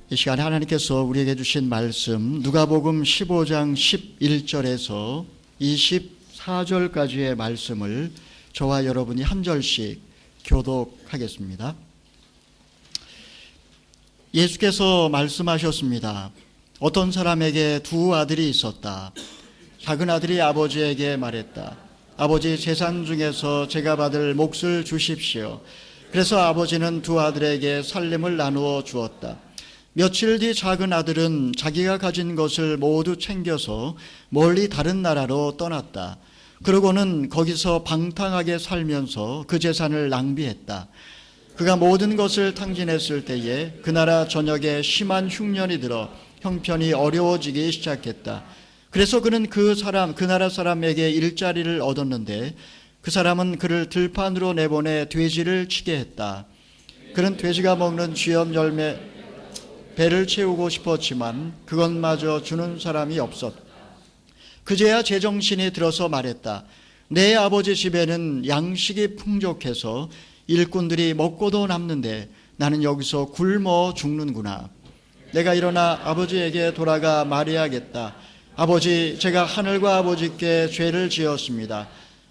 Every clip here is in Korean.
이 시간에 하나님께서 우리에게 주신 말씀 누가복음 15장 11절에서 24절까지의 말씀을 저와 여러분이 한 절씩 교독하겠습니다. 예수께서 말씀하셨습니다. 어떤 사람에게 두 아들이 있었다. 작은 아들이 아버지에게 말했다. 아버지, 재산 중에서 제가 받을 몫을 주십시오. 그래서 아버지는 두 아들에게 살림을 나누어 주었다. 며칠 뒤 작은 아들은 자기가 가진 것을 모두 챙겨서 멀리 다른 나라로 떠났다. 그러고는 거기서 방탕하게 살면서 그 재산을 낭비했다. 그가 모든 것을 탕진했을 때에 그 나라 전역에 심한 흉년이 들어 형편이 어려워지기 시작했다. 그래서 그는 그 나라 사람에게 일자리를 얻었는데 그 사람은 그를 들판으로 내보내 돼지를 치게 했다. 그는 돼지가 먹는 쥐염 열매 배를 채우고 싶었지만 그것마저 주는 사람이 없었다. 그제야 제정신이 들어서 말했다. 내 아버지 집에는 양식이 풍족해서 일꾼들이 먹고도 남는데 나는 여기서 굶어 죽는구나. 내가 일어나 아버지에게 돌아가 말해야겠다. 아버지, 제가 하늘과 아버지께 죄를 지었습니다.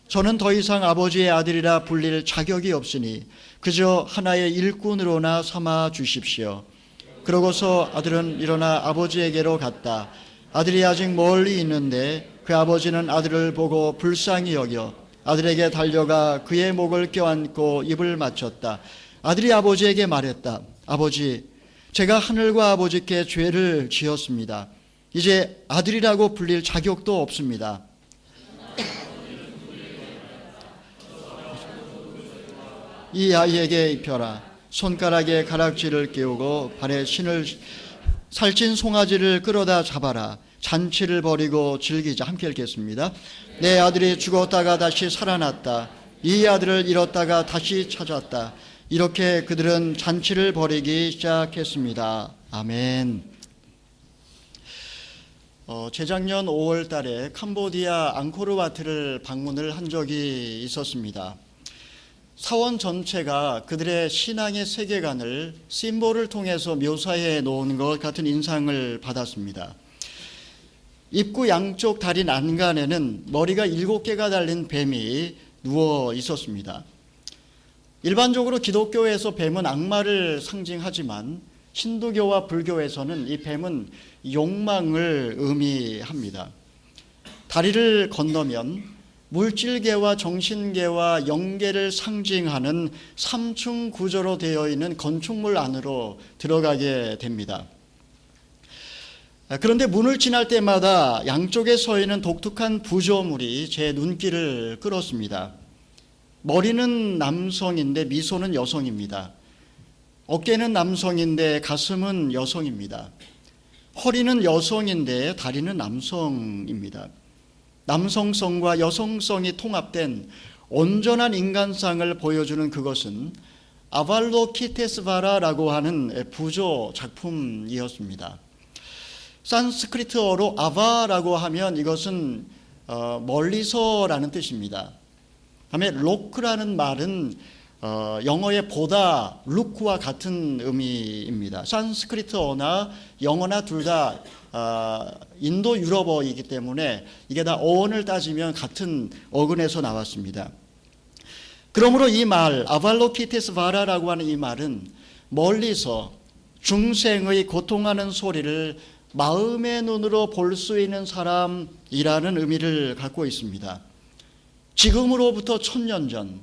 저는 더 이상 아버지의 아들이라 불릴 자격이 없으니 그저 하나의 일꾼으로나 삼아 주십시오. 그러고서 아들은 일어나 아버지에게로 갔다. 아들이 아직 멀리 있는데 그 아버지는 아들을 보고 불쌍히 여겨 아들에게 달려가 그의 목을 껴안고 입을 맞췄다. 아들이 아버지에게 말했다. 아버지, 제가 하늘과 아버지께 죄를 지었습니다. 이제 아들이라고 불릴 자격도 없습니다. 이 아이에게 입혀라. 손가락에 가락지를 끼우고 발에 신을 살찐 송아지를 끌어다 잡아라. 잔치를 벌이고 즐기자. 함께 읽겠습니다. 내 아들이 죽었다가 다시 살아났다. 이 아들을 잃었다가 다시 찾았다. 이렇게 그들은 잔치를 벌이기 시작했습니다. 아멘. 재작년 5월 달에 캄보디아 앙코르와트를 방문을 한 적이 있었습니다. 사원 전체가 그들의 신앙의 세계관을 심볼을 통해서 묘사해 놓은 것 같은 인상을 받았습니다. 입구 양쪽 다리 난간에는 머리가 7개가 달린 뱀이 누워 있었습니다. 일반적으로 기독교에서 뱀은 악마를 상징하지만 힌두교와 불교에서는 이 뱀은 욕망을 의미합니다. 다리를 건너면 물질계와 정신계와 영계를 상징하는 3층 구조로 되어 있는 건축물 안으로 들어가게 됩니다. 그런데 문을 지날 때마다 양쪽에 서 있는 독특한 부조물이 제 눈길을 끌었습니다. 머리는 남성인데 미소는 여성입니다. 어깨는 남성인데 가슴은 여성입니다. 허리는 여성인데 다리는 남성입니다. 남성성과 여성성이 통합된 온전한 인간상을 보여주는 그것은 아발로키테스바라라고 하는 부조 작품이었습니다. 산스크리트어로 아바라고 하면 이것은 멀리서라는 뜻입니다. 다음에 로크라는 말은 영어의 보다, 룩과 같은 의미입니다. 산스크리트어나 영어나 둘 다 인도 유럽어이기 때문에 이게 다 어원을 따지면 같은 어근에서 나왔습니다. 그러므로 이 말 아발로키테스바라라고 하는 이 말은 멀리서 중생의 고통하는 소리를 마음의 눈으로 볼 수 있는 사람이라는 의미를 갖고 있습니다. 지금으로부터 1000년 전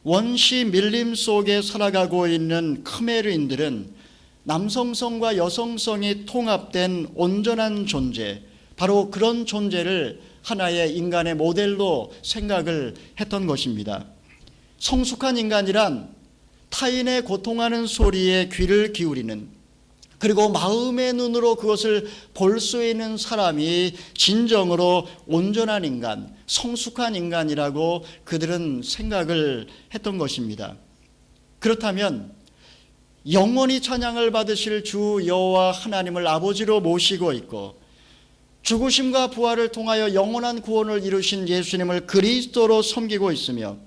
원시 밀림 속에 살아가고 있는 크메르인들은 남성성과 여성성이 통합된 온전한 존재, 바로 그런 존재를 하나의 인간의 모델로 생각을 했던 것입니다. 성숙한 인간이란 타인의 고통하는 소리에 귀를 기울이는, 그리고 마음의 눈으로 그것을 볼 수 있는 사람이 진정으로 온전한 인간, 성숙한 인간이라고 그들은 생각을 했던 것입니다. 그렇다면 영원히 찬양을 받으실 주 여호와 하나님을 아버지로 모시고 있고 죽으심과 부활을 통하여 영원한 구원을 이루신 예수님을 그리스도로 섬기고 있으며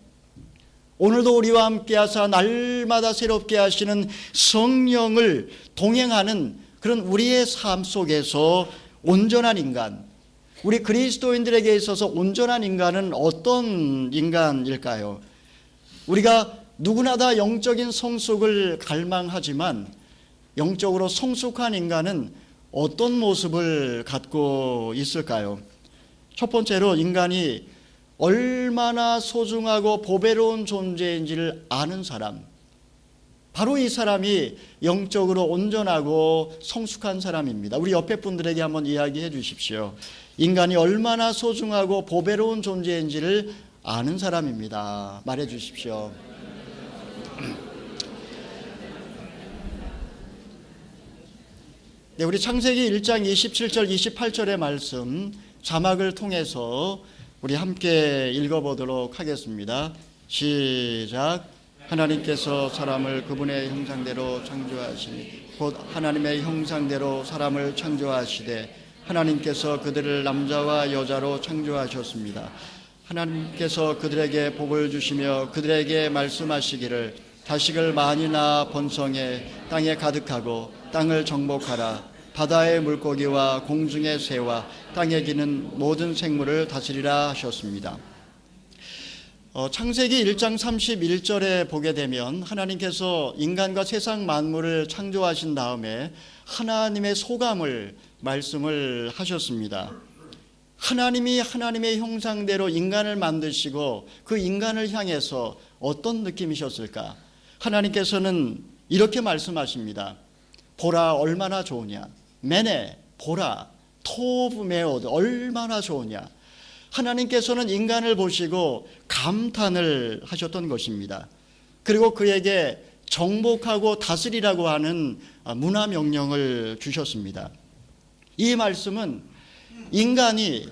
오늘도 우리와 함께 하사 날마다 새롭게 하시는 성령을 동행하는 그런 우리의 삶 속에서 온전한 인간, 우리 그리스도인들에게 있어서 온전한 인간은 어떤 인간일까요? 우리가 누구나 다 영적인 성숙을 갈망하지만 영적으로 성숙한 인간은 어떤 모습을 갖고 있을까요? 첫 번째로 인간이 얼마나 소중하고 보배로운 존재인지를 아는 사람, 바로 이 사람이 영적으로 온전하고 성숙한 사람입니다. 우리 옆에 분들에게 한번 이야기해 주십시오. 인간이 얼마나 소중하고 보배로운 존재인지를 아는 사람입니다. 말해 주십시오. 네, 우리 창세기 1장 27절 28절의 말씀 자막을 통해서 우리 함께 읽어보도록 하겠습니다. 시작. 하나님께서 사람을 그분의 형상대로 창조하시니 곧 하나님의 형상대로 사람을 창조하시되 하나님께서 그들을 남자와 여자로 창조하셨습니다. 하나님께서 그들에게 복을 주시며 그들에게 말씀하시기를 자식을 많이나 번성해 땅에 가득하고 땅을 정복하라. 바다의 물고기와 공중의 새와 땅에 기는 모든 생물을 다스리라 하셨습니다. 창세기 1장 31절에 보게 되면 하나님께서 인간과 세상 만물을 창조하신 다음에 하나님의 소감을 말씀을 하셨습니다. 하나님이 하나님의 형상대로 인간을 만드시고 그 인간을 향해서 어떤 느낌이셨을까? 하나님께서는 이렇게 말씀하십니다. 보라 얼마나 좋으냐. 메네 보라 토브 메오드 얼마나 좋으냐. 하나님께서는 인간을 보시고 감탄을 하셨던 것입니다. 그리고 그에게 정복하고 다스리라고 하는 문화 명령을 주셨습니다. 이 말씀은 인간이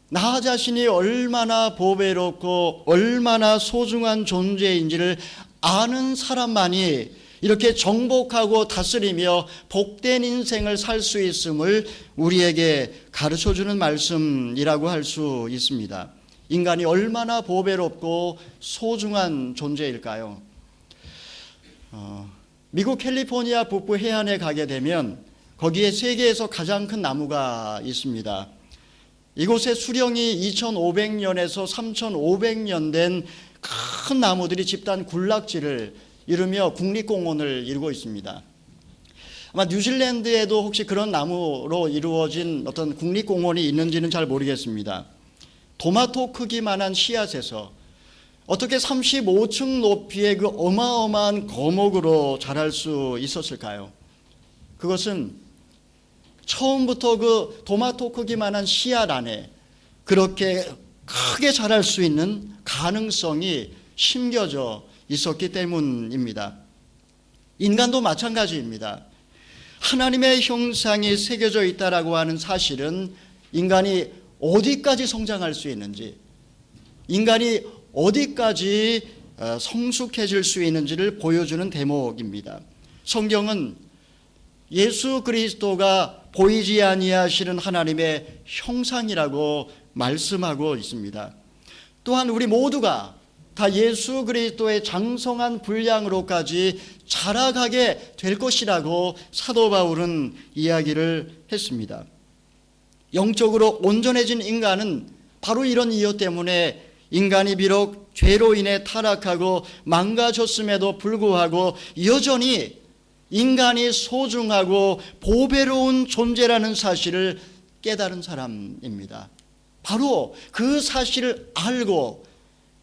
나 자신이 얼마나 보배롭고 얼마나 소중한 존재인지를 아는 사람만이 이렇게 정복하고 다스리며 복된 인생을 살 수 있음을 우리에게 가르쳐주는 말씀이라고 할 수 있습니다. 인간이 얼마나 보배롭고 소중한 존재일까요? 미국 캘리포니아 북부 해안에 가게 되면 거기에 세계에서 가장 큰 나무가 있습니다. 이곳의 수령이 2500년에서 3500년 된 큰 나무들이 집단 군락지를 이루며 국립공원을 이루고 있습니다. 아마 뉴질랜드에도 혹시 그런 나무로 이루어진 어떤 국립공원이 있는지는 잘 모르겠습니다. 토마토 크기만한 씨앗에서 어떻게 35층 높이의 그 어마어마한 거목으로 자랄 수 있었을까요? 그것은 처음부터 그 토마토 크기만한 씨앗 안에 그렇게 크게 자랄 수 있는 가능성이 심겨져 있었기 때문입니다. 인간도 마찬가지입니다. 하나님의 형상이 새겨져 있다라고 하는 사실은 인간이 어디까지 성장할 수 있는지, 인간이 어디까지 성숙해질 수 있는지를 보여주는 대목입니다. 성경은 예수 그리스도가 보이지 아니하시는 하나님의 형상이라고 말씀하고 있습니다. 또한 우리 모두가 다 예수 그리스도의 장성한 분량으로까지 자라가게 될 것이라고 사도 바울은 이야기를 했습니다. 영적으로 온전해진 인간은 바로 이런 이유 때문에 인간이 비록 죄로 인해 타락하고 망가졌음에도 불구하고 여전히 인간이 소중하고 보배로운 존재라는 사실을 깨달은 사람입니다. 바로 그 사실을 알고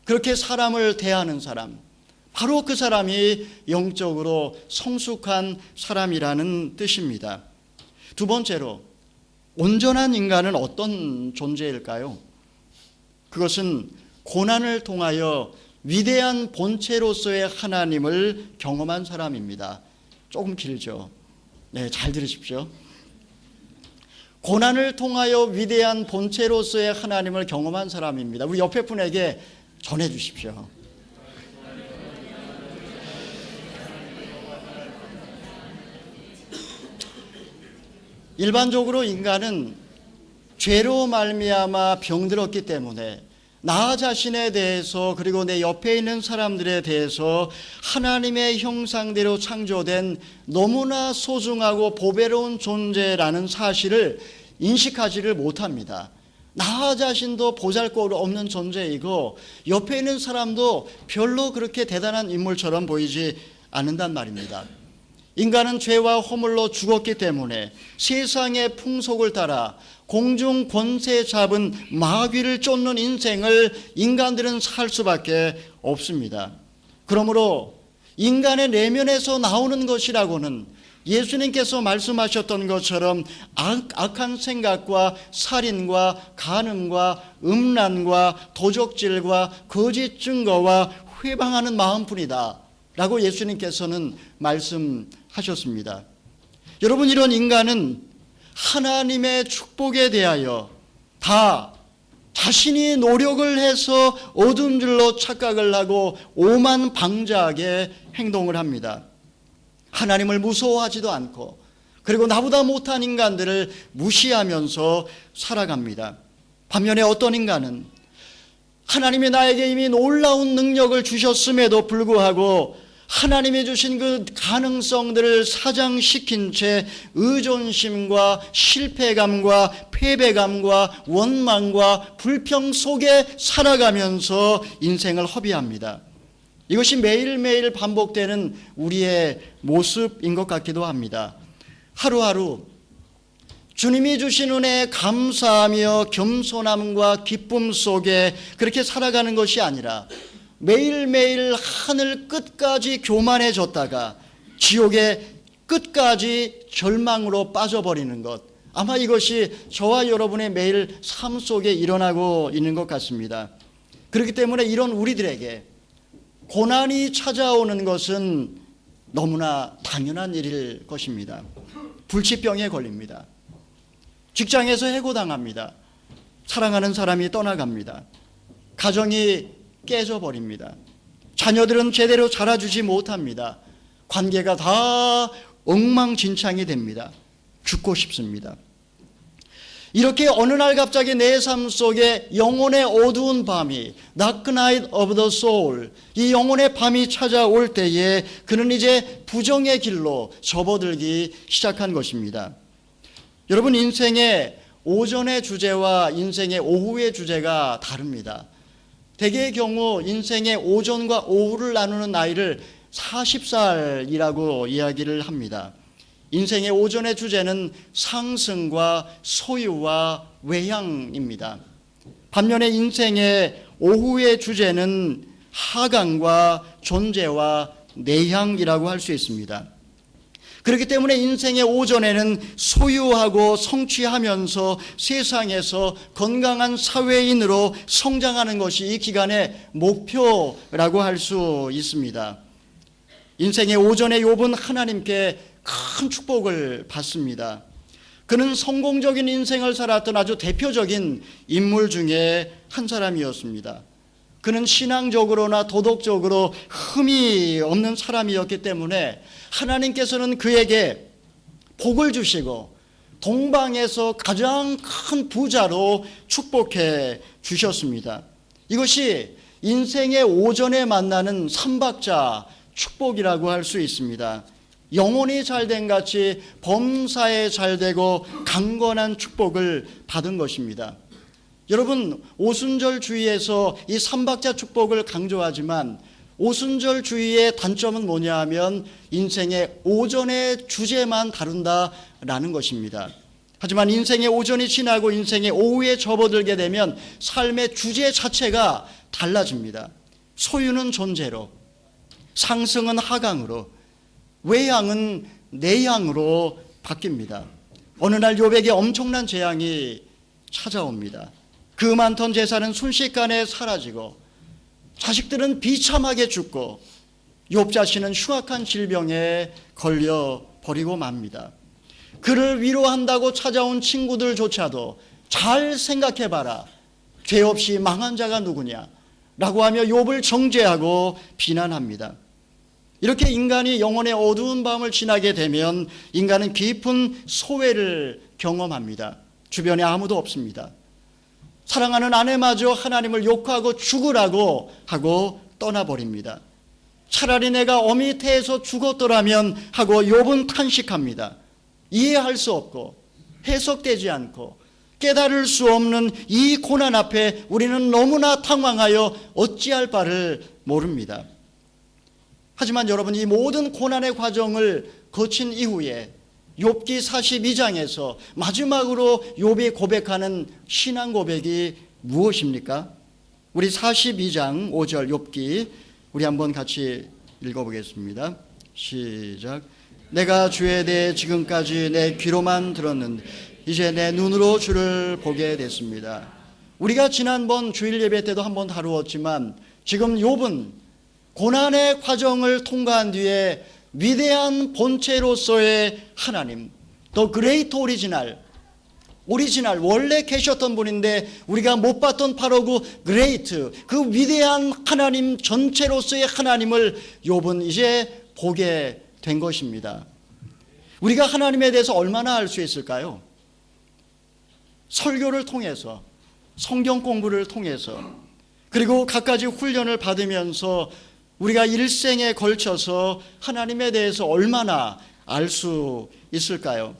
그렇게 사람을 대하는 사람, 바로 그 사람이 영적으로 성숙한 사람이라는 뜻입니다. 두 번째로, 온전한 인간은 어떤 존재일까요? 그것은 고난을 통하여 위대한 본체로서의 하나님을 경험한 사람입니다. 조금 길죠? 네, 잘 들으십시오. 고난을 통하여 위대한 본체로서의 하나님을 경험한 사람입니다. 우리 옆에 분에게 전해 주십시오. 일반적으로 인간은 죄로 말미암아 병들었기 때문에 나 자신에 대해서 그리고 내 옆에 있는 사람들에 대해서 하나님의 형상대로 창조된 너무나 소중하고 보배로운 존재라는 사실을 인식하지를 못합니다. 나 자신도 보잘것 없는 존재이고 옆에 있는 사람도 별로 그렇게 대단한 인물처럼 보이지 않는단 말입니다. 인간은 죄와 허물로 죽었기 때문에 세상의 풍속을 따라 공중 권세 잡은 마귀를 쫓는 인생을 인간들은 살 수밖에 없습니다. 그러므로 인간의 내면에서 나오는 것이라고는 예수님께서 말씀하셨던 것처럼 악한 생각과 살인과 간음과 음란과 도적질과 거짓 증거와 회방하는 마음뿐이다 라고 예수님께서는 말씀하셨습니다. 여러분, 이런 인간은 하나님의 축복에 대하여 다 자신이 노력을 해서 얻은 줄로 착각을 하고 오만방자하게 행동을 합니다. 하나님을 무서워하지도 않고 그리고 나보다 못한 인간들을 무시하면서 살아갑니다. 반면에 어떤 인간은 하나님이 나에게 이미 놀라운 능력을 주셨음에도 불구하고 하나님이 주신 그 가능성들을 사장시킨 채 의존심과 실패감과 패배감과 원망과 불평 속에 살아가면서 인생을 허비합니다. 이것이 매일매일 반복되는 우리의 모습인 것 같기도 합니다. 하루하루 주님이 주신 은혜에 감사하며 겸손함과 기쁨 속에 그렇게 살아가는 것이 아니라 매일매일 하늘 끝까지 교만해졌다가 지옥의 끝까지 절망으로 빠져버리는 것, 아마 이것이 저와 여러분의 매일 삶 속에 일어나고 있는 것 같습니다. 그렇기 때문에 이런 우리들에게 고난이 찾아오는 것은 너무나 당연한 일일 것입니다. 불치병에 걸립니다. 직장에서 해고당합니다. 사랑하는 사람이 떠나갑니다. 가정이 깨져버립니다. 자녀들은 제대로 자라주지 못합니다. 관계가 다 엉망진창이 됩니다. 죽고 싶습니다. 이렇게 어느 날 갑자기 내 삶 속에 영혼의 어두운 밤이 Dark Night of the Soul, 이 영혼의 밤이 찾아올 때에 그는 이제 부정의 길로 접어들기 시작한 것입니다. 여러분, 인생의 오전의 주제와 인생의 오후의 주제가 다릅니다. 대개의 경우 인생의 오전과 오후를 나누는 나이를 40살이라고 이야기를 합니다. 인생의 오전의 주제는 상승과 소유와 외향입니다. 반면에 인생의 오후의 주제는 하강과 존재와 내향이라고 할 수 있습니다. 그렇기 때문에 인생의 오전에는 소유하고 성취하면서 세상에서 건강한 사회인으로 성장하는 것이 이 기간의 목표라고 할 수 있습니다. 인생의 오전에 욥은 하나님께 큰 축복을 받습니다. 그는 성공적인 인생을 살았던 아주 대표적인 인물 중에 한 사람이었습니다. 그는 신앙적으로나 도덕적으로 흠이 없는 사람이었기 때문에 하나님께서는 그에게 복을 주시고 동방에서 가장 큰 부자로 축복해 주셨습니다. 이것이 인생의 오전에 만나는 삼박자 축복이라고 할 수 있습니다. 영혼이 잘된 같이 범사에 잘되고 강건한 축복을 받은 것입니다. 여러분, 오순절주의에서 이 삼박자 축복을 강조하지만 오순절주의의 단점은 뭐냐 하면 인생의 오전의 주제만 다룬다라는 것입니다. 하지만 인생의 오전이 지나고 인생의 오후에 접어들게 되면 삶의 주제 자체가 달라집니다. 소유는 존재로, 상승은 하강으로, 외향은 내향으로 바뀝니다. 어느 날 욥에게 엄청난 재앙이 찾아옵니다. 그 많던 재산은 순식간에 사라지고 자식들은 비참하게 죽고 욥 자신은 흉악한 질병에 걸려 버리고 맙니다. 그를 위로한다고 찾아온 친구들조차도 잘 생각해봐라, 죄 없이 망한 자가 누구냐 라고 하며 욥을 정죄하고 비난합니다. 이렇게 인간이 영혼의 어두운 밤을 지나게 되면 인간은 깊은 소외를 경험합니다. 주변에 아무도 없습니다. 사랑하는 아내마저 하나님을 욕하고 죽으라고 하고 떠나버립니다. 차라리 내가 어미 태에서 죽었더라면 하고 욥은 탄식합니다. 이해할 수 없고 해석되지 않고 깨달을 수 없는 이 고난 앞에 우리는 너무나 당황하여 어찌할 바를 모릅니다. 하지만 여러분, 이 모든 고난의 과정을 거친 이후에 욥기 42장에서 마지막으로 욥이 고백하는 신앙 고백이 무엇입니까? 우리 42장 5절 욥기 우리 한번 같이 읽어보겠습니다. 시작. 내가 주에 대해 지금까지 내 귀로만 들었는데 이제 내 눈으로 주를 보게 됐습니다. 우리가 지난번 주일 예배 때도 한번 다루었지만 지금 욥은 고난의 과정을 통과한 뒤에 위대한 본체로서의 하나님, 더 그레이트 오리지널 원래 계셨던 분인데 우리가 못 봤던 바로 그 그레이트, 그 위대한 하나님 전체로서의 하나님을 욥은 이제 보게 된 것입니다. 우리가 하나님에 대해서 얼마나 알 수 있을까요? 설교를 통해서, 성경 공부를 통해서, 그리고 갖가지 훈련을 받으면서 우리가 일생에 걸쳐서 하나님에 대해서 얼마나 알 수 있을까요?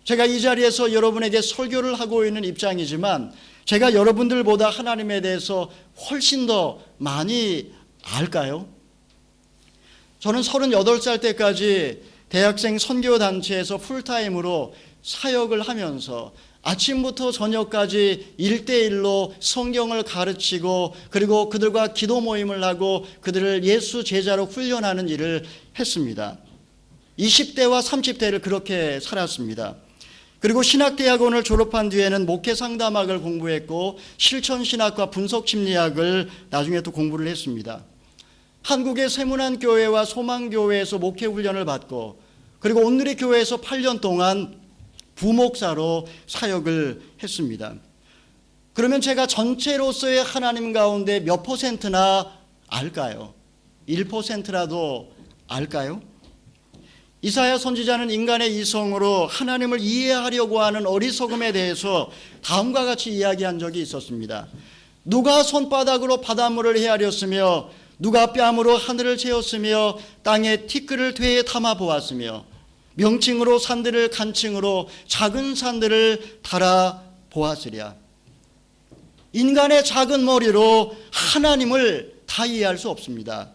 제가 이 자리에서 여러분에게 설교를 하고 있는 입장이지만 제가 여러분들보다 하나님에 대해서 훨씬 더 많이 알까요? 저는 38살 때까지 대학생 선교단체에서 풀타임으로 사역을 하면서 아침부터 저녁까지 1대1로 성경을 가르치고 그리고 그들과 기도 모임을 하고 그들을 예수 제자로 훈련하는 일을 했습니다. 20대와 30대를 그렇게 살았습니다. 그리고 신학대학원을 졸업한 뒤에는 목회상담학을 공부했고 실천신학과 분석심리학을 나중에 또 공부를 했습니다. 한국의 세문안교회와 소망교회에서 목회훈련을 받고 그리고 온누리 교회에서 8년 동안 부목사로 사역을 했습니다. 그러면 제가 전체로서의 하나님 가운데 몇 퍼센트나 알까요? 1%라도 알까요? 이사야 선지자는 인간의 이성으로 하나님을 이해하려고 하는 어리석음에 대해서 다음과 같이 이야기한 적이 있었습니다. 누가 손바닥으로 바닷물을 헤아렸으며 누가 뺨으로 하늘을 채웠으며 땅에 티끌을 되에 담아 보았으며 명칭으로 산들을 간칭으로 작은 산들을 달아 보았으랴. 인간의 작은 머리로 하나님을 다 이해할 수 없습니다.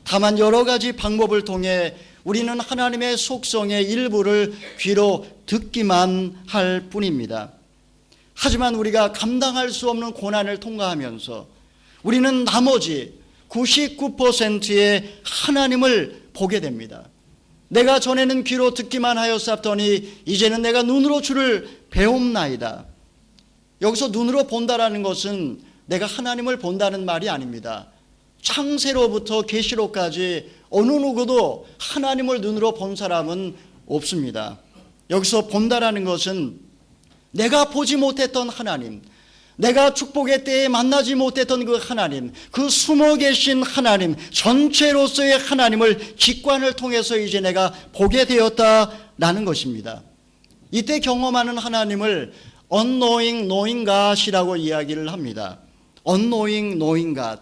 다만 여러 가지 방법을 통해 우리는 하나님의 속성의 일부를 귀로 듣기만 할 뿐입니다. 하지만 우리가 감당할 수 없는 고난을 통과하면서 우리는 나머지 99%의 하나님을 보게 됩니다. 내가 전에는 귀로 듣기만 하였사더니 이제는 내가 눈으로 주를 배움나이다. 여기서 눈으로 본다라는 것은 내가 하나님을 본다는 말이 아닙니다. 창세로부터 계시록까지 어느 누구도 하나님을 눈으로 본 사람은 없습니다. 여기서 본다라는 것은 내가 보지 못했던 하나님, 내가 축복의 때에 만나지 못했던 그 하나님, 그 숨어 계신 하나님, 전체로서의 하나님을 직관을 통해서 이제 내가 보게 되었다라는 것입니다. 이때 경험하는 하나님을 unknowing knowing God이라고 이야기를 합니다. unknowing knowing God.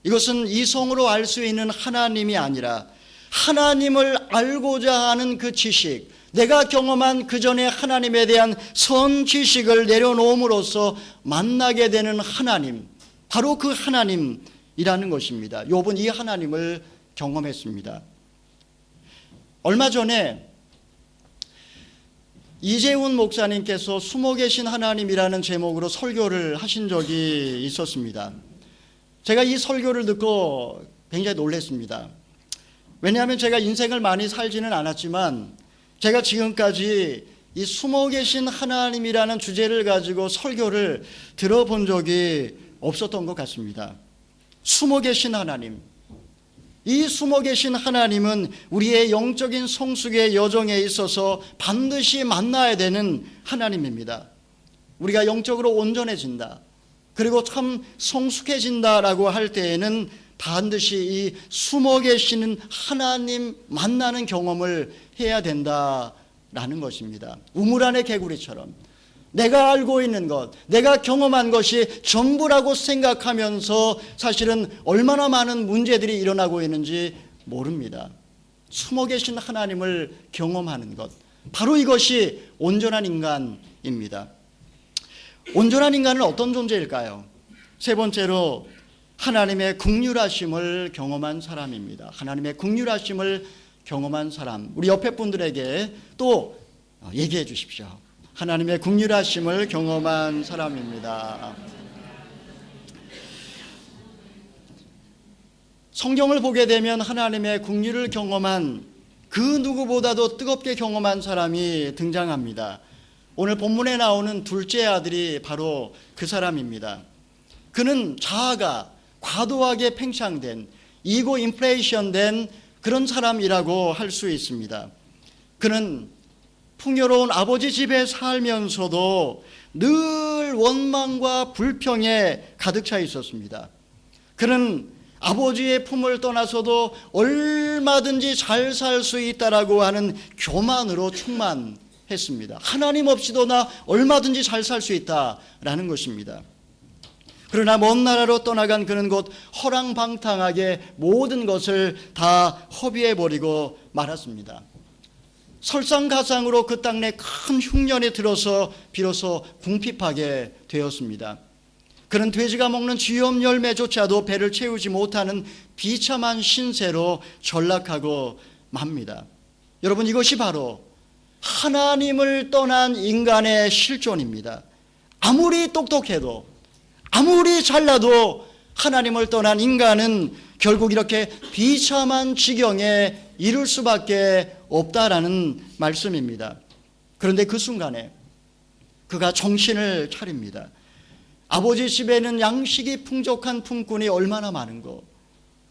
이것은 이성으로 알 수 있는 하나님이 아니라 하나님을 알고자 하는 그 지식, 내가 경험한 그 전에 하나님에 대한 선 지식을 내려놓음으로써 만나게 되는 하나님, 바로 그 하나님이라는 것입니다. 욥은 이 하나님을 경험했습니다. 얼마 전에 이재훈 목사님께서 숨어 계신 하나님이라는 제목으로 설교를 하신 적이 있었습니다. 제가 이 설교를 듣고 굉장히 놀랐습니다. 왜냐하면 제가 인생을 많이 살지는 않았지만 제가 지금까지 이 숨어 계신 하나님이라는 주제를 가지고 설교를 들어본 적이 없었던 것 같습니다. 숨어 계신 하나님. 이 숨어 계신 하나님은 우리의 영적인 성숙의 여정에 있어서 반드시 만나야 되는 하나님입니다. 우리가 영적으로 온전해진다, 그리고 참 성숙해진다라고 할 때에는 반드시 이 숨어 계시는 하나님 만나는 경험을 해야 된다라는 것입니다. 우물 안의 개구리처럼 내가 알고 있는 것, 내가 경험한 것이 전부라고 생각하면서 사실은 얼마나 많은 문제들이 일어나고 있는지 모릅니다. 숨어 계신 하나님을 경험하는 것, 바로 이것이 온전한 인간입니다. 온전한 인간은 어떤 존재일까요? 세 번째로 하나님의 긍휼하심을 경험한 사람입니다. 하나님의 긍휼하심을 경험한 사람. 우리 옆에 분들에게 또 얘기해 주십시오. 하나님의 긍휼하심을 경험한 사람입니다. 성경을 보게 되면 하나님의 긍휼을 경험한 그 누구보다도 뜨겁게 경험한 사람이 등장합니다. 오늘 본문에 나오는 둘째 아들이 바로 그 사람입니다. 그는 자아가 과도하게 팽창된, 이고 인플레이션된 그런 사람이라고 할 수 있습니다. 그는 풍요로운 아버지 집에 살면서도 늘 원망과 불평에 가득 차 있었습니다. 그는 아버지의 품을 떠나서도 얼마든지 잘 살 수 있다라고 하는 교만으로 충만했습니다. 하나님 없이도 나 얼마든지 잘 살 수 있다라는 것입니다. 그러나 먼 나라로 떠나간 그는 곧 허랑방탕하게 모든 것을 다 허비해버리고 말았습니다. 설상가상으로 그 땅 내 큰 흉년이 들어서 비로소 궁핍하게 되었습니다. 그는 돼지가 먹는 쥐염 열매조차도 배를 채우지 못하는 비참한 신세로 전락하고 맙니다. 여러분, 이것이 바로 하나님을 떠난 인간의 실존입니다. 아무리 똑똑해도, 아무리 잘나도 하나님을 떠난 인간은 결국 이렇게 비참한 지경에 이를 수밖에 없다라는 말씀입니다. 그런데 그 순간에 그가 정신을 차립니다. 아버지 집에는 양식이 풍족한 품꾼이 얼마나 많은고,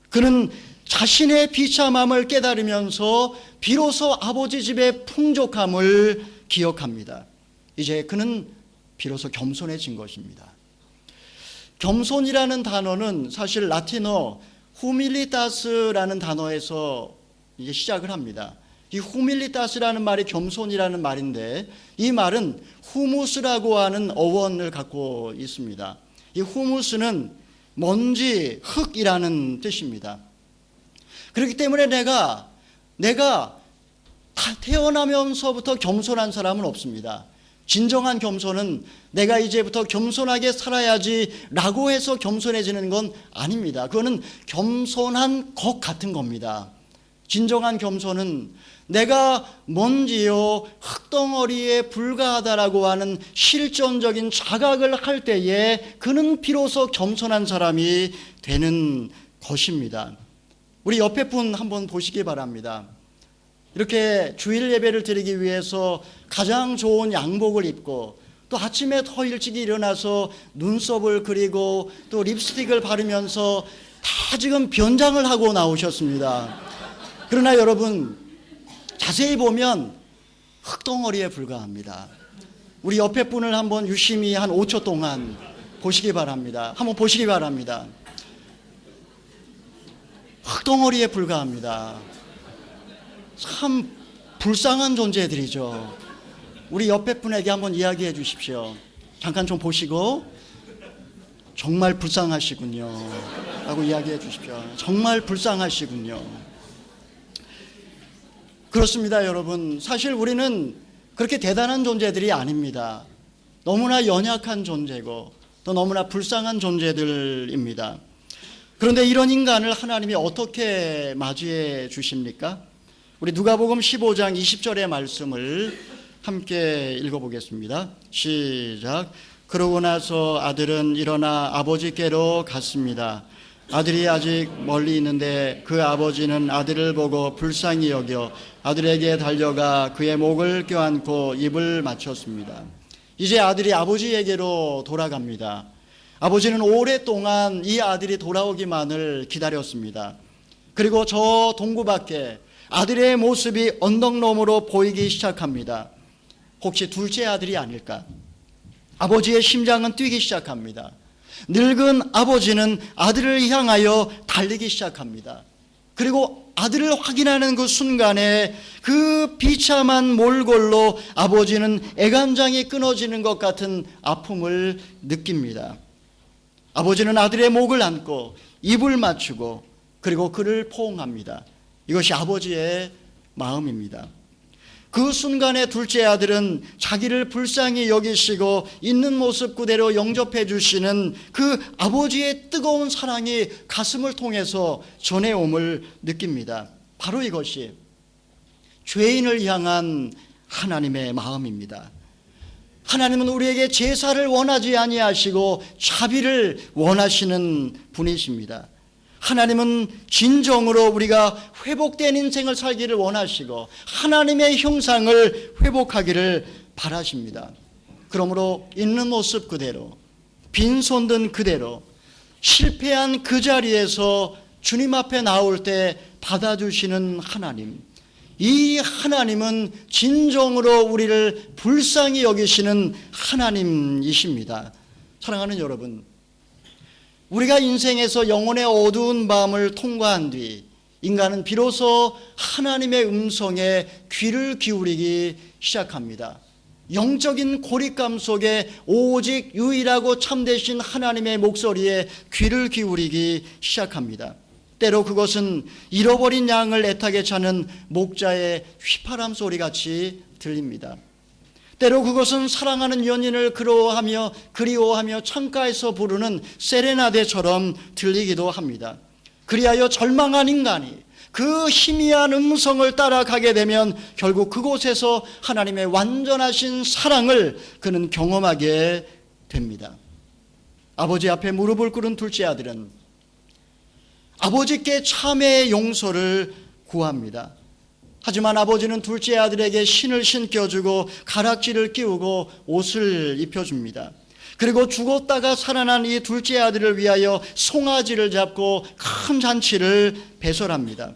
그는 자신의 비참함을 깨달으면서 비로소 아버지 집의 풍족함을 기억합니다. 이제 그는 비로소 겸손해진 것입니다. 겸손이라는 단어는 사실 라틴어 후밀리타스라는 단어에서 이제 시작을 합니다. 이 후밀리타스라는 말이 겸손이라는 말인데, 이 말은 후무스라고 하는 어원을 갖고 있습니다. 이 후무스는 먼지, 흙이라는 뜻입니다. 그렇기 때문에 내가 태어나면서부터 겸손한 사람은 없습니다. 진정한 겸손은 내가 이제부터 겸손하게 살아야지라고 해서 겸손해지는 건 아닙니다. 그거는 겸손한 것 같은 겁니다. 진정한 겸손은 내가 먼지요 흙덩어리에 불과하다라고 하는 실존적인 자각을 할 때에 그는 비로소 겸손한 사람이 되는 것입니다. 우리 옆에 분 한번 보시기 바랍니다. 이렇게 주일 예배를 드리기 위해서 가장 좋은 양복을 입고, 또 아침에 더 일찍 일어나서 눈썹을 그리고 또 립스틱을 바르면서 다 지금 변장을 하고 나오셨습니다. 그러나 여러분, 자세히 보면 흙덩어리에 불과합니다. 우리 옆에 분을 한번 유심히 한 5초 동안 보시기 바랍니다. 한번 보시기 바랍니다. 흙덩어리에 불과합니다. 참 불쌍한 존재들이죠. 우리 옆에 분에게 한번 이야기해 주십시오. 잠깐 좀 보시고 정말 불쌍하시군요 라고 이야기해 주십시오. 정말 불쌍하시군요. 그렇습니다, 여러분. 사실 우리는 그렇게 대단한 존재들이 아닙니다. 너무나 연약한 존재고 또 너무나 불쌍한 존재들입니다. 그런데 이런 인간을 하나님이 어떻게 맞이해 주십니까? 우리 누가복음 15장 20절의 말씀을 함께 읽어보겠습니다. 시작. 그러고 나서 아들은 일어나 아버지께로 갔습니다. 아들이 아직 멀리 있는데 그 아버지는 아들을 보고 불쌍히 여겨 아들에게 달려가 그의 목을 껴안고 입을 맞췄습니다. 이제 아들이 아버지에게로 돌아갑니다. 아버지는 오랫동안 이 아들이 돌아오기만을 기다렸습니다. 그리고 저 동구 밖에 아들의 모습이 언덕너머로 보이기 시작합니다. 혹시 둘째 아들이 아닐까? 아버지의 심장은 뛰기 시작합니다. 늙은 아버지는 아들을 향하여 달리기 시작합니다. 그리고 아들을 확인하는 그 순간에 그 비참한 몰골로 아버지는 애간장이 끊어지는 것 같은 아픔을 느낍니다. 아버지는 아들의 목을 안고 입을 맞추고 그리고 그를 포옹합니다. 이것이 아버지의 마음입니다. 그 순간에 둘째 아들은 자기를 불쌍히 여기시고 있는 모습 그대로 영접해 주시는 그 아버지의 뜨거운 사랑이 가슴을 통해서 전해옴을 느낍니다. 바로 이것이 죄인을 향한 하나님의 마음입니다. 하나님은 우리에게 제사를 원하지 아니하시고 자비를 원하시는 분이십니다. 하나님은 진정으로 우리가 회복된 인생을 살기를 원하시고 하나님의 형상을 회복하기를 바라십니다. 그러므로 있는 모습 그대로, 빈손 든 그대로, 실패한 그 자리에서 주님 앞에 나올 때 받아주시는 하나님, 이 하나님은 진정으로 우리를 불쌍히 여기시는 하나님이십니다. 사랑하는 여러분, 우리가 인생에서 영혼의 어두운 밤을 통과한 뒤 인간은 비로소 하나님의 음성에 귀를 기울이기 시작합니다. 영적인 고립감 속에 오직 유일하고 참되신 하나님의 목소리에 귀를 기울이기 시작합니다. 때로 그것은 잃어버린 양을 애타게 찾는 목자의 휘파람 소리같이 들립니다. 때로 그것은 사랑하는 연인을 그리워하며 창가에서 부르는 세레나데처럼 들리기도 합니다. 그리하여 절망한 인간이 그 희미한 음성을 따라가게 되면 결국 그곳에서 하나님의 완전하신 사랑을 그는 경험하게 됩니다. 아버지 앞에 무릎을 꿇은 둘째 아들은 아버지께 참회의 용서를 구합니다. 하지만 아버지는 둘째 아들에게 신을 신겨주고 가락지를 끼우고 옷을 입혀줍니다. 그리고 죽었다가 살아난 이 둘째 아들을 위하여 송아지를 잡고 큰 잔치를 배설합니다.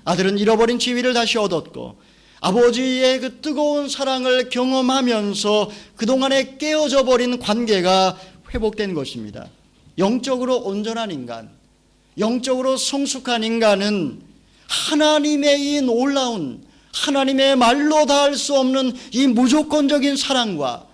아들은 잃어버린 지위를 다시 얻었고 아버지의 그 뜨거운 사랑을 경험하면서 그동안에 깨어져 버린 관계가 회복된 것입니다. 영적으로 온전한 인간, 영적으로 성숙한 인간은 하나님의 이 놀라운, 하나님의 말로 다할 수 없는 이 무조건적인 사랑과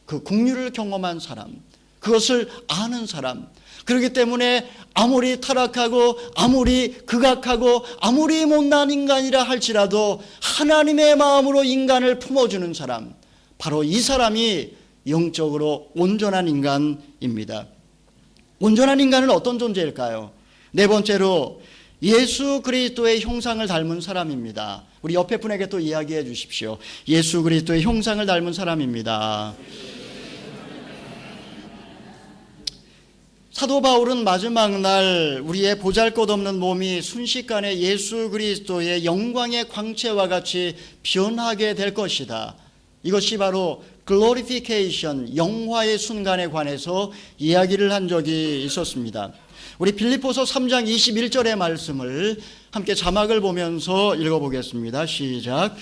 그 긍휼을 경험한 사람, 그것을 아는 사람, 그렇기 때문에 아무리 타락하고 아무리 극악하고 아무리 못난 인간이라 할지라도 하나님의 마음으로 인간을 품어주는 사람, 바로 이 사람이 영적으로 온전한 인간입니다. 온전한 인간은 어떤 존재일까요? 네 번째로 예수 그리스도의 형상을 닮은 사람입니다. 우리 옆에 분에게 또 이야기해 주십시오. 예수 그리스도의 형상을 닮은 사람입니다. 사도 바울은 마지막 날 우리의 보잘것없는 몸이 순식간에 예수 그리스도의 영광의 광채와 같이 변하게 될 것이다. 이것이 바로 글로리피케이션, 영화의 순간에 관해서 이야기를 한 적이 있었습니다. 우리 빌립보서 3장 21절의 말씀을 함께 자막을 보면서 읽어보겠습니다. 시작.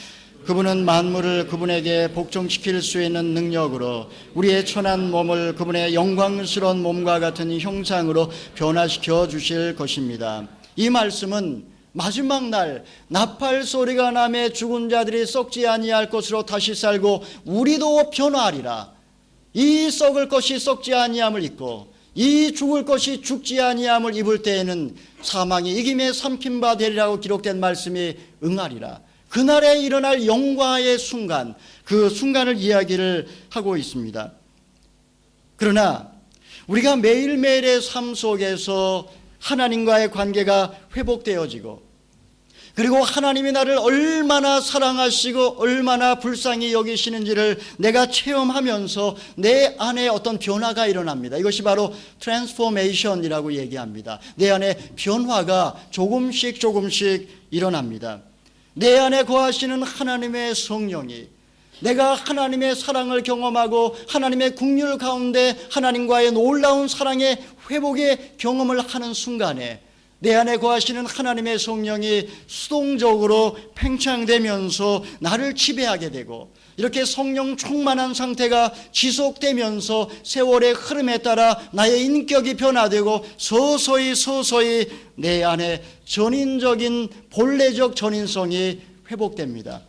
그분은 만물을 그분에게 복종시킬 수 있는 능력으로 우리의 천한 몸을 그분의 영광스러운 몸과 같은 형상으로 변화시켜 주실 것입니다. 이 말씀은 마지막 날 나팔 소리가 나매 죽은 자들이 썩지 아니할 것으로 다시 살고 우리도 변화하리라. 이 썩을 것이 썩지 아니함을 입고 이 죽을 것이 죽지 아니함을 입을 때에는 사망이 이김에 삼킨 바 되리라고 기록된 말씀이 응하리라. 그날에 일어날 영광의 순간, 그 순간을 이야기를 하고 있습니다. 그러나 우리가 매일매일의 삶 속에서 하나님과의 관계가 회복되어지고 그리고 하나님이 나를 얼마나 사랑하시고 얼마나 불쌍히 여기시는지를 내가 체험하면서 내 안에 어떤 변화가 일어납니다. 이것이 바로 트랜스포메이션이라고 얘기합니다. 내 안에 변화가 조금씩 일어납니다. 내 안에 거하시는 하나님의 성령이 내가 하나님의 사랑을 경험하고 하나님의 긍휼 가운데 하나님과의 놀라운 사랑의 회복의 경험을 하는 순간에 내 안에 거하시는 하나님의 성령이 수동적으로 팽창되면서 나를 지배하게 되고, 이렇게 성령 충만한 상태가 지속되면서 세월의 흐름에 따라 나의 인격이 변화되고 서서히 내 안에 전인적인 본래적 전인성이 회복됩니다.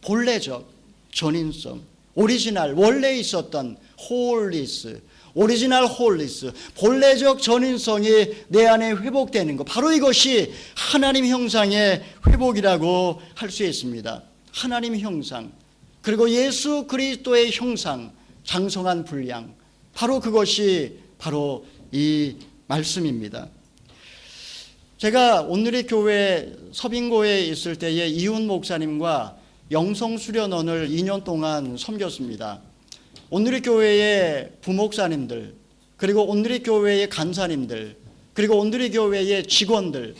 본래적 전인성, 오리지널, 원래 있었던 홀리스, 오리지널 홀리스, 본래적 전인성이 내 안에 회복되는 것, 바로 이것이 하나님 형상의 회복이라고 할 수 있습니다. 하나님 형상, 그리고 예수 그리스도의 형상, 장성한 분량, 바로 그것이 바로 이 말씀입니다. 제가 온누리 교회 서빙고에 있을 때에 이훈 목사님과 영성수련원을 2년 동안 섬겼습니다. 온누리 교회의 부목사님들, 그리고 온누리 교회의 간사님들, 그리고 온누리 교회의 직원들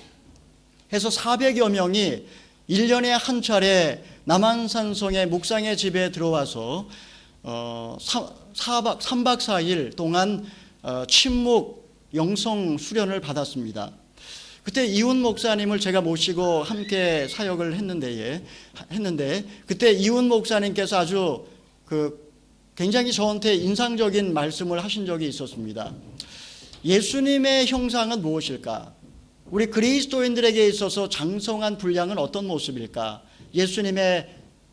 해서 400여 명이 1년에 한 차례 남한산성의 묵상의 집에 들어와서 3박 4일 동안 침묵 영성 수련을 받았습니다. 그때 이훈 목사님을 제가 모시고 함께 사역을 했는데 그때 이훈 목사님께서 아주 굉장히 저한테 인상적인 말씀을 하신 적이 있었습니다. 예수님의 형상은 무엇일까? 우리 그리스도인들에게 있어서 장성한 분량은 어떤 모습일까? 예수님의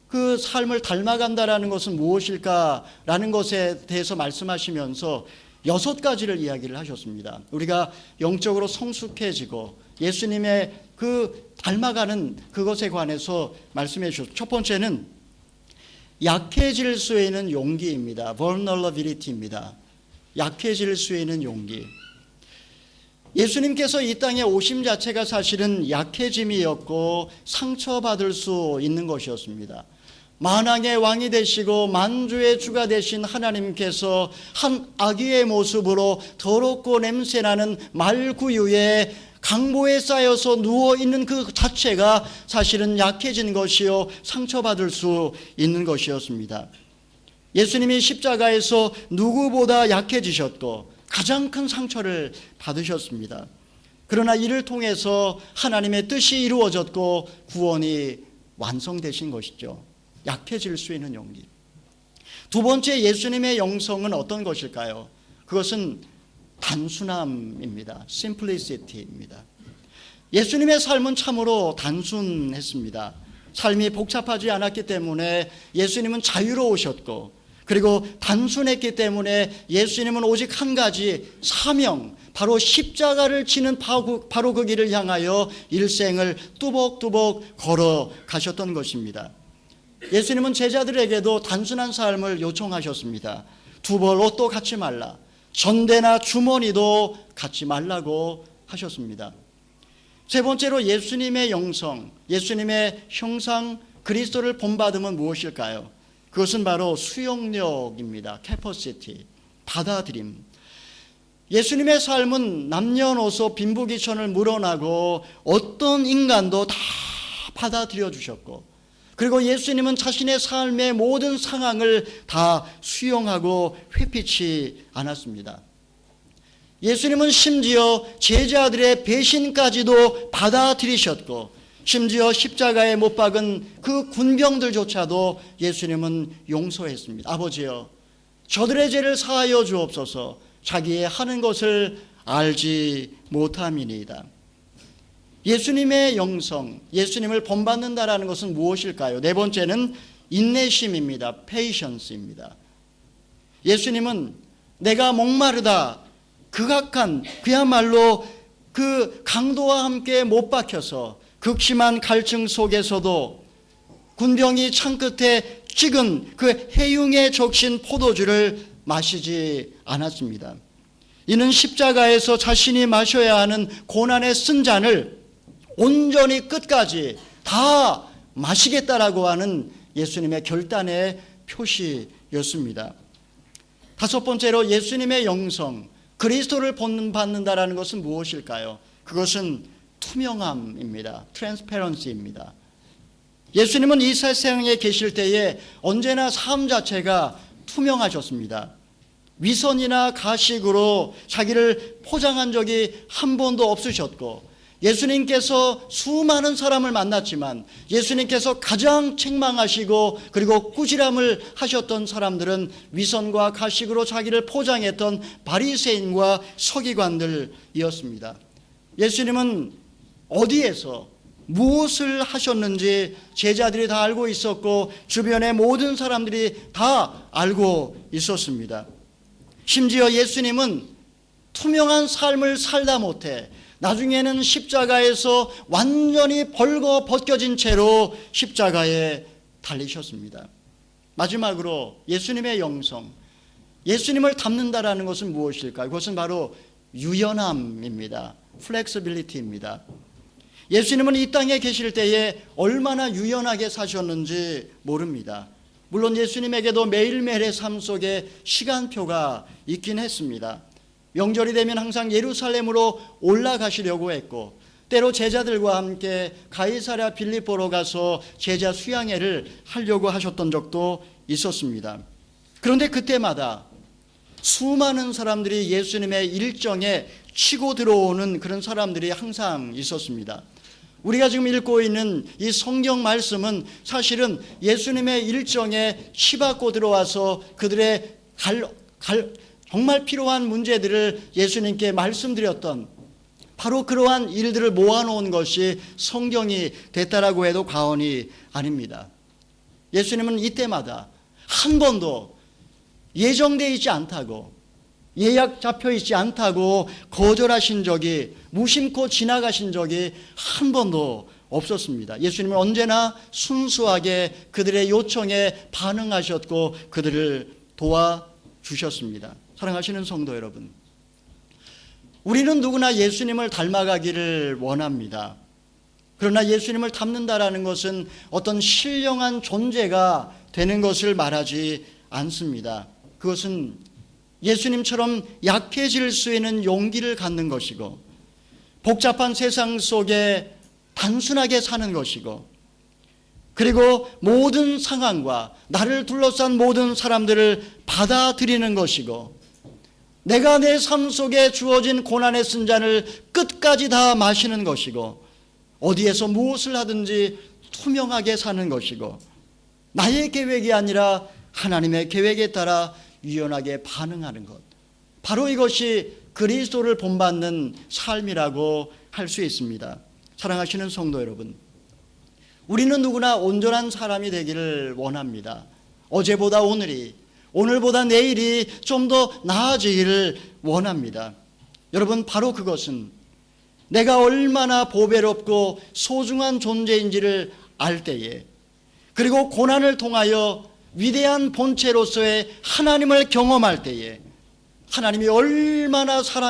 그 삶을 닮아간다라는 것은 무엇일까라는 것에 대해서 말씀하시면서 6가지를 이야기를 하셨습니다. 우리가 영적으로 성숙해지고 예수님의 그 닮아가는 그것에 관해서 말씀해 주셨습니다. 첫 번째는 약해질 수 있는 용기입니다. vulnerability입니다. 약해질 수 있는 용기. 예수님께서 이 땅에 오심 자체가 사실은 약해짐이었고 상처받을 수 있는 것이었습니다. 만왕의 왕이 되시고 만주의 주가 되신 하나님께서 한 아기의 모습으로 더럽고 냄새나는 말구유에 강보에 쌓여서 누워있는 그 자체가 사실은 약해진 것이요 상처받을 수 있는 것이었습니다. 예수님이 십자가에서 누구보다 약해지셨고 가장 큰 상처를 받으셨습니다. 그러나 이를 통해서 하나님의 뜻이 이루어졌고 구원이 완성되신 것이죠. 약해질 수 있는 용기. 두 번째, 예수님의 영성은 어떤 것일까요? 그것은 단순함입니다. simplicity입니다. 예수님의 삶은 참으로 단순했습니다. 삶이 복잡하지 않았기 때문에 예수님은 자유로우셨고, 그리고 단순했기 때문에 예수님은 오직 한 가지 사명, 바로 십자가를 지는 바로 그 길을 향하여 일생을 뚜벅뚜벅 걸어가셨던 것입니다. 예수님은 제자들에게도 단순한 삶을 요청하셨습니다. 두벌 옷도 갖지 말라, 전대나 주머니도 갖지 말라고 하셨습니다. 세 번째로 예수님의 영성, 예수님의 형상, 그리스도를 본받음은 무엇일까요? 그것은 바로 수용력입니다. capacity, 받아들임. 예수님의 삶은 남녀노소 빈부귀천을 물어나고 어떤 인간도 다 받아들여 주셨고, 그리고 예수님은 자신의 삶의 모든 상황을 다 수용하고 회피치 않았습니다. 예수님은 심지어 제자들의 배신까지도 받아들이셨고, 심지어 십자가에 못 박은 그 군병들조차도 예수님은 용서했습니다. 아버지여, 저들의 죄를 사하여 주옵소서. 자기의 하는 것을 알지 못함이니이다. 예수님의 영성, 예수님을 본받는다라는 것은 무엇일까요? 네 번째는 인내심입니다. patience입니다. 예수님은 내가 목마르다, 극악한, 그야말로 그 강도와 함께 못 박혀서 극심한 갈증 속에서도 군병이 창 끝에 찍은 그 해융에 적신 포도주를 마시지 않았습니다. 이는 십자가에서 자신이 마셔야 하는 고난의 쓴 잔을 온전히 끝까지 다 마시겠다라고 하는 예수님의 결단의 표시였습니다. 다섯 번째로 예수님의 영성, 그리스도를 본받는다라는 것은 무엇일까요? 그것은 투명함입니다. transparency입니다. 예수님은 이 세상에 계실 때에 언제나 삶 자체가 투명하셨습니다. 위선이나 가식으로 자기를 포장한 적이 한 번도 없으셨고, 예수님께서 수많은 사람을 만났지만 예수님께서 가장 책망하시고 그리고 꾸지람을 하셨던 사람들은 위선과 가식으로 자기를 포장했던 바리새인과 서기관들이었습니다. 예수님은 어디에서 무엇을 하셨는지 제자들이 다 알고 있었고 주변의 모든 사람들이 다 알고 있었습니다. 심지어 예수님은 투명한 삶을 살다 못해 나중에는 십자가에서 완전히 벌거 벗겨진 채로 십자가에 달리셨습니다. 마지막으로 예수님의 영성, 예수님을 닮는다라는 것은 무엇일까요? 그것은 바로 유연함입니다. 플렉시빌리티입니다. 예수님은 이 땅에 계실 때에 얼마나 유연하게 사셨는지 모릅니다. 물론 예수님에게도 매일매일의 삶 속에 시간표가 있긴 했습니다. 명절이 되면 항상 예루살렘으로 올라가시려고 했고 때로 제자들과 함께 가이사랴 빌립보로 가서 제자 수양회를 하려고 하셨던 적도 있었습니다. 그런데 그때마다 수많은 사람들이 예수님의 일정에 치고 들어오는 그런 사람들이 항상 있었습니다. 우리가 지금 읽고 있는 이 성경 말씀은 사실은 예수님의 일정에 치받고 들어와서 그들의 정말 필요한 문제들을 예수님께 말씀드렸던 바로 그러한 일들을 모아놓은 것이 성경이 됐다라고 해도 과언이 아닙니다. 예수님은 이때마다 한 번도 예정되어 있지 않다고, 예약 잡혀 있지 않다고 거절하신 적이, 무심코 지나가신 적이 한 번도 없었습니다. 예수님은 언제나 순수하게 그들의 요청에 반응하셨고 그들을 도와주셨습니다. 사랑하시는 성도 여러분, 우리는 누구나 예수님을 닮아가기를 원합니다. 그러나 예수님을 닮는다라는 것은 어떤 신령한 존재가 되는 것을 말하지 않습니다. 그것은 예수님처럼 약해질 수 있는 용기를 갖는 것이고 복잡한 세상 속에 단순하게 사는 것이고 그리고 모든 상황과 나를 둘러싼 모든 사람들을 받아들이는 것이고 내가 내 삶 속에 주어진 고난의 쓴잔을 끝까지 다 마시는 것이고 어디에서 무엇을 하든지 투명하게 사는 것이고 나의 계획이 아니라 하나님의 계획에 따라 유연하게 반응하는 것, 바로 이것이 그리스도를 본받는 삶이라고 할 수 있습니다. 사랑하시는 성도 여러분, 우리는 누구나 온전한 사람이 되기를 원합니다. 어제보다 오늘이, 오늘보다 내일이 좀 더 나아지기를 원합니다. 여러분, 바로 그것은 내가 얼마나 보배롭고 소중한 존재인지를 알 때에, 그리고 고난을 통하여 위대한 본체로서의 하나님을 경험할 때에 하나님이 얼마나 사랑해